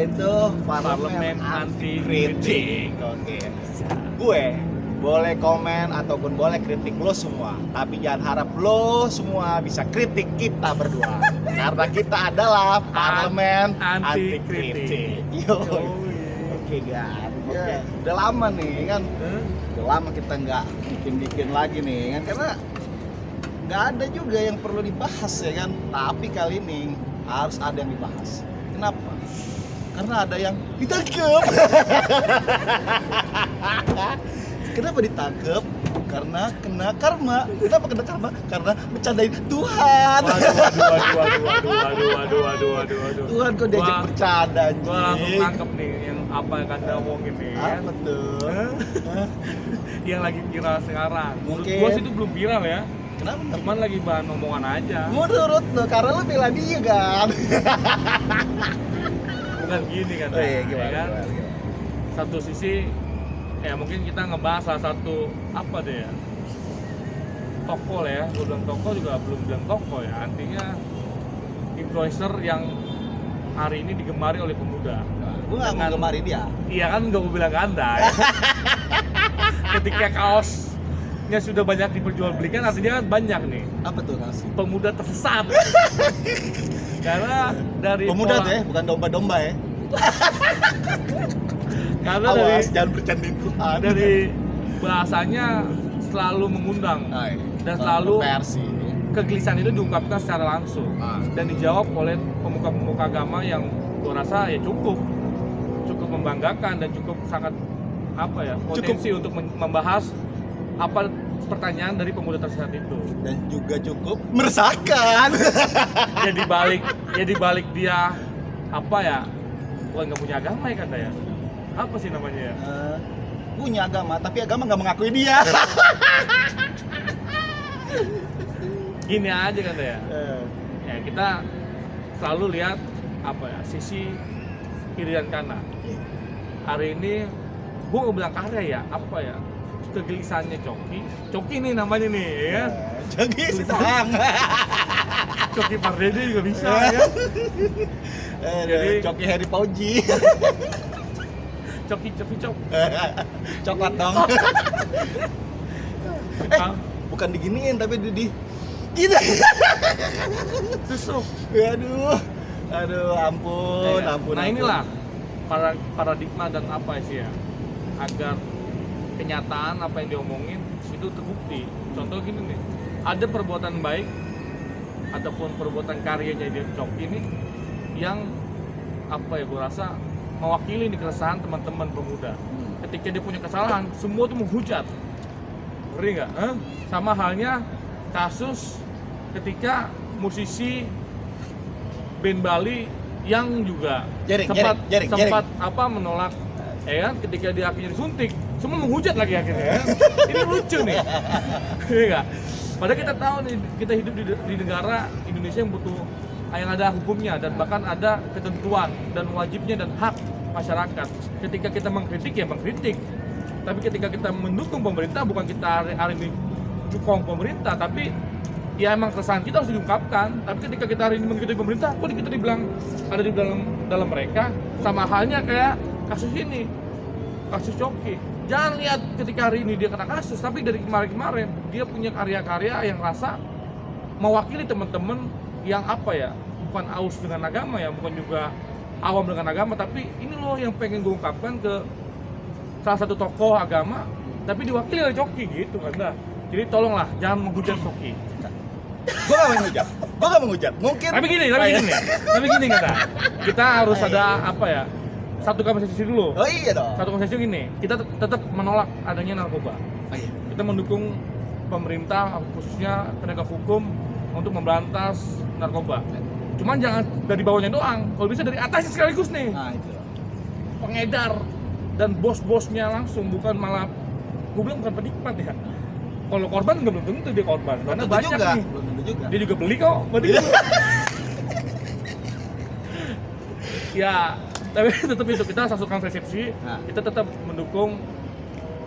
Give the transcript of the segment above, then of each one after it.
yaitu Parlemen Anti Kritik. Oke. Gue boleh komen ataupun boleh kritik lo semua, tapi jangan harap lo semua bisa kritik kita berdua. Karena kita adalah Parlemen Anti Kritik. Yo. Oke, kan. Oke. Udah lama nih kan. Udah lama kita nggak bikin lagi nih kan, karena nggak ada juga yang perlu dibahas ya kan. Tapi kali ini harus ada yang dibahas. Kenapa? Karena ada yang ditangkap. Kenapa ditangkap? Karena kena karma. Kenapa kena karma? Karena bercandain Tuhan. Waduh. Tuhan kok diajak bercanda anjing. Gua langsung nangkep nih yang apa yang kata omongin nih. Apa tuh? Yang lagi viral sekarang. Mungkin. Gua sih itu belum viral ya. Kenapa? Cuman lagi bahan omongan aja. Menurut lo, karena lo bela dia kan. Bukan gini kan. Oh iya, gimana, ya kan? gimana? Satu sisi ya mungkin kita ngebahas salah satu apa deh ya, toko lah ya. Gue bilang toko juga belum bilang toko ya, artinya influencer yang hari ini digemari oleh pemuda. Gue nggak menggemari dia. Iya kan, nggak gue bilang ke anda ya. Ketika kaosnya sudah banyak diperjualbelikan, artinya kan banyak nih Apa tuh nasi? pemuda tersesat. Karena dari Pemuda pola- tuh ya, bukan domba-domba ya. karena Awas, jangan bercandain Tuhan. dari bahasanya selalu mengundang dan selalu versi. kegelisahan itu diungkapkan secara langsung dan dijawab oleh pemuka-pemuka agama yang gue rasa ya cukup membanggakan dan cukup sangat apa ya, potensi untuk membahas apa pertanyaan dari pemuda tersesat itu, Dan juga cukup meresahkan. ya dibalik dia apa ya, bukan nggak punya agama ya kata ya, apa sih namanya ya, Punya agama, tapi agama nggak mengakui dia. gini aja kata ya, ya kita selalu lihat apa ya, sisi kiri dan kanan. Hari ini gue nggak bilang karya ya, apa ya, kegelisahannya Coki nih namanya nih ya, Jadi sedang. Coki Pardede juga bisa ya. Jadi Coki Harry Pauji. Coki Coklat dong. Bukan diginiin tapi di gitu. tusuk. Aduh, ampun. Nah inilah paradigma dan apa sih ya, agar kenyataan apa yang diomongin itu terbukti. Contoh gini nih, ada perbuatan baik ataupun perbuatan karyanya dia Coki ini yang apa ya, gue rasa mewakili nih keresahan teman-teman pemuda. Ketika dia punya kesalahan, semua tuh menghujat. Ngeri nggak? Sama halnya kasus ketika musisi band Bali yang juga sempat apa menolak ya kan, ketika dia akhirnya disuntik, semua menghujat lagi akhirnya ya. Ini lucu nih. Iya enggak? Padahal kita tahu nih, kita hidup di negara Indonesia yang butuh, yang ada hukumnya dan bahkan ada ketentuan dan wajibnya dan hak masyarakat. Ketika kita mengkritik ya mengkritik, tapi ketika kita mendukung pemerintah, bukan kita hari ini dukung pemerintah, tapi ya emang keresahan kita harus diungkapkan. Tapi ketika kita hari ini mengkritik pemerintah, kok kita dibilang ada di dalam mereka. Sama halnya kayak kasus ini, kasus Coki. Jangan lihat ketika hari ini dia kena kasus, tapi dari kemarin dia punya karya-karya yang rasa mewakili teman-teman yang apa ya, bukan aus dengan agama ya, bukan juga awam dengan agama, tapi ini loh yang pengen gue ungkapkan ke salah satu tokoh agama, tapi diwakili oleh Coki gitu kan dah. Jadi tolonglah jangan menghujat Coki. Gue gak menghujat. Mungkin. Tapi gini kata. Kita harus ada apa ya? Satu konversasi dulu. Oh iya dong. Satu konversasi gini. Kita tetap menolak adanya narkoba. Oh, iya. Kita mendukung pemerintah, khususnya penegak hukum, untuk memberantas narkoba. Cuman jangan dari bawahnya doang. Kalau bisa dari atasnya sekaligus nih. Nah itu. Pengedar dan bos-bosnya langsung, bukan malah. Gue bilang bukan penikmat ya. Kalau korban nggak belum tentu dia korban, karena banyak juga. nih. Belum tentu juga. Dia juga beli kok. Ya, tapi tetap itu kita satukan persepsi. Kita tetap mendukung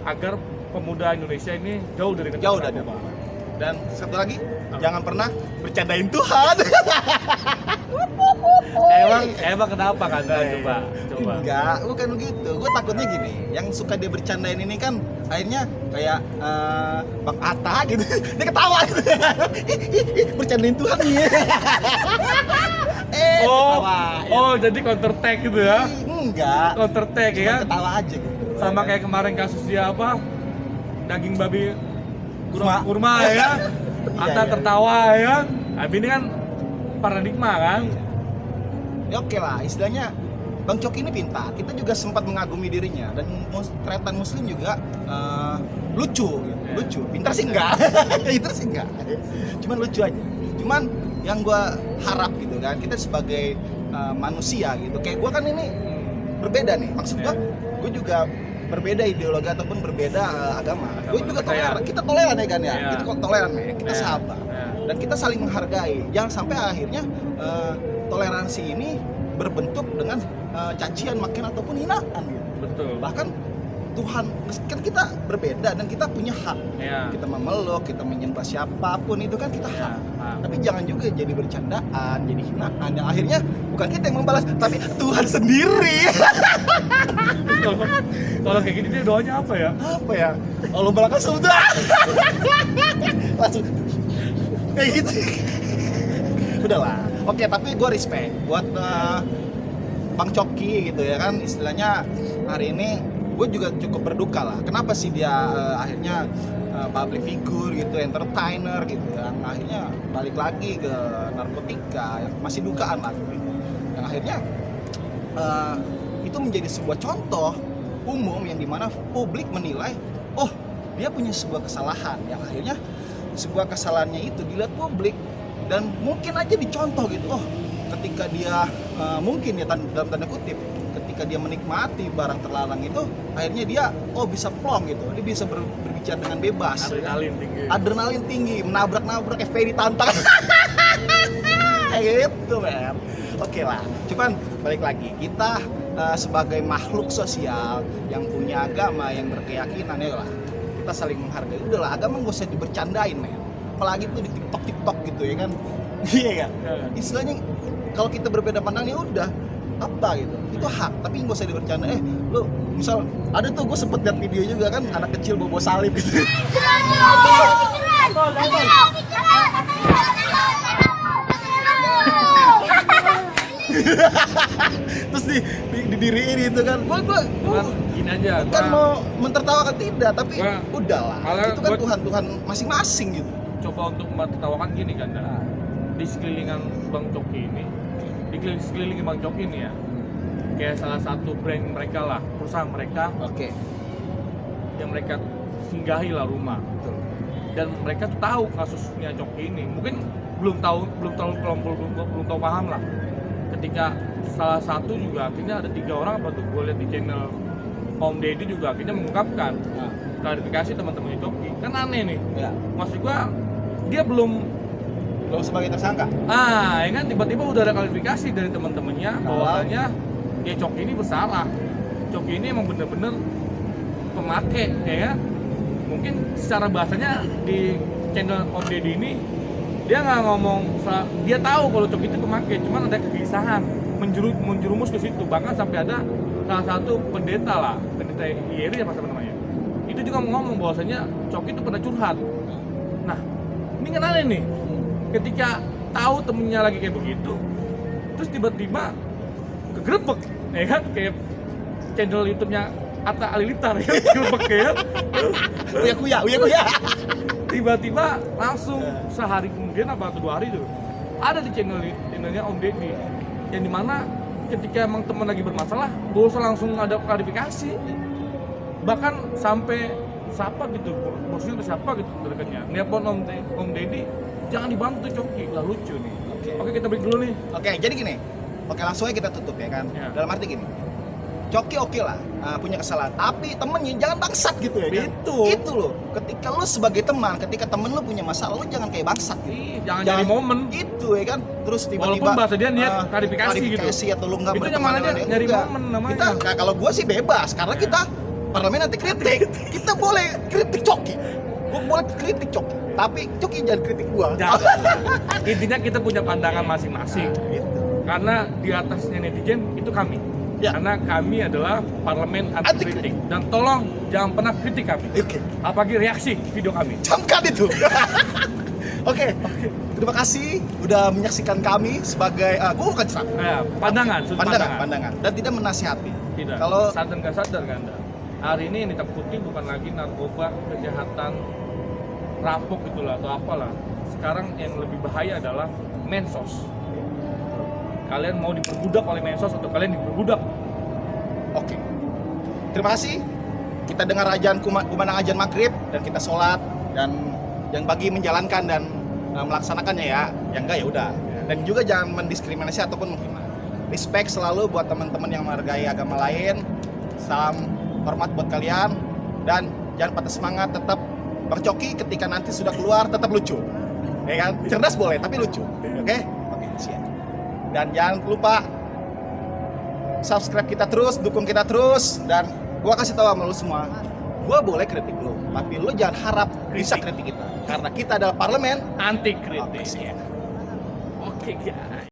agar pemuda Indonesia ini jauh dari narkoba. Dan satu lagi, jangan pernah bercandain Tuhan. Emang kenapa kan? Coba. Enggak, bukan begitu. Gue takutnya gini, yang suka dia bercandain ini kan akhirnya kayak Bang Atta gitu. Dia ketawa gitu. Bercandain Tuhan nih. Oh, jadi counter attack gitu ya? Enggak. Counter attack ya kan? Ketawa aja gitu. Sama kayak kemarin kasus dia apa? Daging babi kurma ya kan? Atta Iya. tertawa ya kan? Tapi ini kan paradigma kan? Ya oke lah, istilahnya Bang Coki ini pintar. Kita juga sempat mengagumi dirinya dan tretan Muslim juga lucu, gitu. Lucu. Pintar sih enggak, pintar sih enggak. Cuman lucu aja. Cuman yang gue harap gitu kan, kita sebagai manusia gitu. Kayak gue kan ini berbeda nih. Maksud gue juga berbeda ideologi ataupun berbeda agama. Gue juga toleran. Kita toleran ya kan ya. Kita kok toleran ya. Kita sahabat. Dan kita saling menghargai. Jangan sampai akhirnya toleransi ini berbentuk dengan cacian, makian ataupun hinaan gitu. Betul. Bahkan Tuhan, kan kita berbeda dan kita punya hak. Kita memeluk, kita menyembah siapapun itu kan kita hak. Tapi jangan juga jadi bercandaan, jadi hinaan yang akhirnya bukan kita yang membalas, tapi Tuhan sendiri. Kalau kayak gini dia doanya apa ya? Apa ya? Allah belakang sudah. Langsung kayak gitu. Udahlah. Oke, tapi gue respect buat Bang Coki gitu ya kan, istilahnya hari ini gue juga cukup berduka lah. Kenapa sih dia akhirnya public figure gitu, entertainer gitu, yang akhirnya balik lagi ke narkotika, yang masih dugaan lah gitu. Yang akhirnya itu menjadi sebuah contoh umum yang dimana publik menilai, oh dia punya sebuah kesalahan, yang akhirnya sebuah kesalahannya itu dilihat publik dan mungkin aja dicontoh gitu. Oh, ketika dia mungkin ya dalam tanda kutip, ketika dia menikmati barang terlarang itu, akhirnya dia bisa plong gitu, dia bisa berbicara dengan bebas. Adrenalin tinggi, menabrak FPI ditantang. Gitu men. Oke lah, cuman balik lagi, kita sebagai makhluk sosial yang punya agama, yang berkeyakinan, ya lah, kita saling menghargai. Udahlah, agama gak usah dibercandain men, apalagi tuh di TikTok gitu ya kan. Iya kan? Istilahnya kalau kita berbeda pandang ya udah apa gitu, itu hak, tapi gak usah dibercanda. Lu misal ada tuh, gue sempet liat video juga kan, anak kecil bawa salib gitu. Terus didiriin itu kan, gua gini aja, kan mau mentertawakan tidak, tapi udahlah, itu kan Tuhan masing-masing gitu. Coba untuk mentertawakan gini kan, di sekelilingan Bang Coki ini, di sekeliling Bang Coki ini ya, kayak salah satu brand mereka lah, perusahaan mereka, yang mereka singgahi lah rumah. Betul. Dan mereka tuh tahu kasusnya Coki ini, mungkin belum tahu paham lah. Ketika salah satu juga akhirnya ada 3 orang apa tuh, gue lihat di channel Om Deddy juga akhirnya mengungkapkan klarifikasi teman-temannya Coki. Kan aneh nih, maksud gue dia belum sebagai tersangka. Ya kan, tiba-tiba udah ada klarifikasi dari teman-temannya bahwasanya ya Coki ini bersalah. Coki ini emang bener-bener pemakai, ya kan. Mungkin secara bahasanya di channel Om Deddy ini dia nggak ngomong, dia tahu kalau Coki itu pemakai, cuman ada kegelisahan menjerumus ke situ. Bahkan sampai ada salah satu pendeta IRI apa namanya, itu juga ngomong bahwasanya Coki itu pernah curhat. Nah, ini kan aneh nih, ketika tahu temennya lagi kayak begitu, terus tiba-tiba kegerebek, ya kan, kayak channel YouTube-nya Atta Halilintar ya, kegerebek ya, uya. Tiba-tiba langsung sehari kemudian apa 2 hari tuh ada di channelnya Om Deddy, yang dimana ketika emang teman lagi bermasalah, gak usah langsung ada klarifikasi, bahkan sampai siapa gitu, bosnya atau siapa gitu terdekatnya nelpon Om Deddy, jangan dibantu Coki, lah lucu nih. Oke, kita break dulu nih. Oke, jadi gini, langsung aja kita tutup ya kan. Dalam arti gini, Coki oke lah, punya kesalahan, tapi temennya jangan bangsat gitu ya kan? Itu loh, ketika lu sebagai teman, ketika temen lu punya masalah, lu jangan kayak bangsat gitu. Jangan jadi momen itu ya kan, terus tiba-tiba walaupun bahasa dia niat klarifikasi gitu, atau lu nggak itu nyaman aja nyari momen namanya. Kita, kalau gue sih bebas, karena kita parlemen anti kritik, kita boleh kritik Coki, gue boleh kritik Coki, Tapi Coki jangan kritik gua. Jangan. Intinya kita punya pandangan masing-masing. Gitu. Karena di atasnya netizen itu kami. Ya. Karena kami adalah parlemen anti kritik. Dan tolong jangan pernah kritik kami. Oke. Apalagi reaksi video kami. Camkan itu. Oke. Terima kasih udah menyaksikan kami sebagai gua bukan Pandangan, sudut pandangan dan tidak menasihati. Tidak. Kalau sadar nggak sadar nggak Anda? Hari ini yang ditakuti bukan lagi narkoba, kejahatan, rampok itulah atau apalah. Sekarang yang lebih bahaya adalah mensos. Kalian mau diperbudak oleh mensos atau kalian diperbudak? oke. Terima kasih. Kita dengar kumandang azan maghrib dan kita sholat dan bagi menjalankan dan melaksanakannya ya. Yang enggak ya udah. Dan juga jangan mendiskriminasi ataupun menghina. Respect selalu buat teman-teman yang menghargai agama lain. Salam hormat buat kalian dan jangan patah semangat, tetap Bang Coki ketika nanti sudah keluar tetap lucu. Ya kan? Cerdas boleh tapi lucu. Oke? Oke, siap. Dan jangan lupa subscribe kita terus, dukung kita terus, dan gua kasih tahu sama lu semua, gua boleh kritik lu, tapi lu jangan harap bisa kritik kita, karena kita adalah parlemen Anti Oke, kritik. siap. Oke guys.